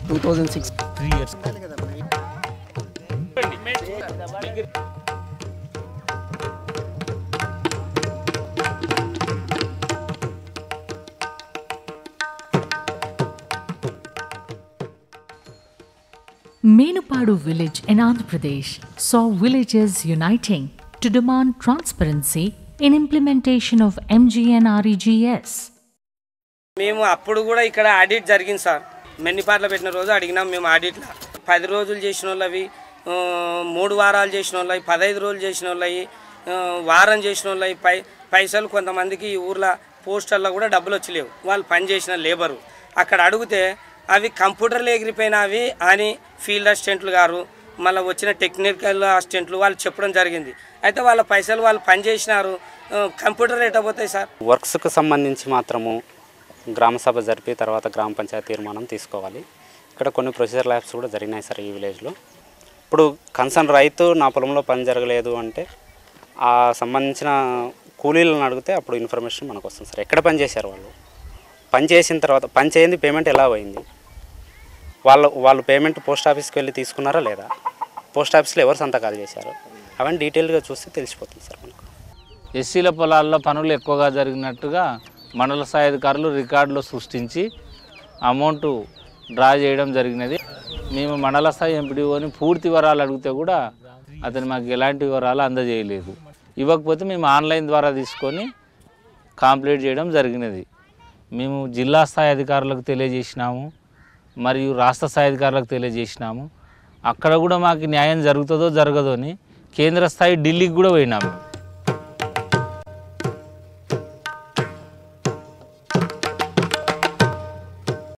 2006 3 years. Menupadu village in Andhra Pradesh saw villagers uniting to demand transparency in implementation of MGNREGS. మేము అప్పుడు కూడా ఇక్కడ audit జరిగింది sir. మెన్నిపాట్ల పెట్టిన రోజు అడిగినాం మేము ఆడిట్లో. 10 రోజులు చేసిన వాళ్ళవి, 3 వారాలు చేసిన వాళ్ళవి, 15 రోజులు చేసిన వాళ్ళవి, వారం చేసిన వాళ్ళవి పైసలు కొంతమందికి ఈ ఊర్లో పోస్టర్లో కూడా డబ్బులు వచ్చలేవు. వాళ్ళు పని చేసిన లేబరు అక్కడ అడిగితే అవి కంప్యూటర్లో ఎగిరిపోయినవి అని ఫీల్డ్ అసిస్టెంట్లు గారు మళ్ళీ వచ్చిన టెక్నికల్ అసిస్టెంట్లు వాళ్ళు చెప్పడం జరిగింది. అయితే వాళ్ళ పైసలు వాళ్ళు పని చేసినారు, కంప్యూటర్ ఎట్ట పోతాయి సార్? వర్క్స్కు సంబంధించి మాత్రము గ్రామసభ జరిపి తర్వాత గ్రామ పంచాయతీ తీర్మానం తీసుకోవాలి. ఇక్కడ కొన్ని ప్రొసీజర్ ల్యాబ్స్ కూడా జరిగినాయి సార్ ఈ విలేజ్లో. ఇప్పుడు కన్సర్న్ రైతు నా పొలంలో పని జరగలేదు అంటే ఆ సంబంధించిన కూలీలను అడిగితే అప్పుడు ఇన్ఫర్మేషన్ మనకు వస్తుంది సార్. ఎక్కడ పని చేశారు వాళ్ళు, పని చేసిన తర్వాత పని చేయండి పేమెంట్ ఎలా పోయింది, వాళ్ళు పేమెంట్ పోస్ట్ ఆఫీస్కి వెళ్ళి తీసుకున్నారా లేదా, పోస్ట్ ఆఫీస్లో ఎవరు సంతకాలు చేశారు, అవన్నీ డీటెయిల్గా చూస్తే తెలిసిపోతుంది సార్ మనకు. ఎస్సీల పొలాల్లో పనులు ఎక్కువగా జరిగినట్టుగా మండల స్థాయి అధికారులు రికార్డులో సృష్టించి అమౌంట్ డ్రా చేయడం జరిగినది. మేము మండల స్థాయి ఎంపీడీఓని పూర్తి వివరాలు అడిగితే కూడా అతను మాకు ఎలాంటి వివరాలు అందజేయలేదు. ఇవ్వకపోతే మేము ఆన్లైన్ ద్వారా తీసుకొని కంప్లీట్ చేయడం జరిగినది. మేము జిల్లా స్థాయి అధికారులకు తెలియజేసినాము, మరియు రాష్ట్ర స్థాయి అధికారులకు తెలియజేసినాము. అక్కడ కూడా మాకు న్యాయం జరుగుతుందో జరగదో అని కేంద్ర స్థాయి ఢిల్లీకి కూడా పోయినాము.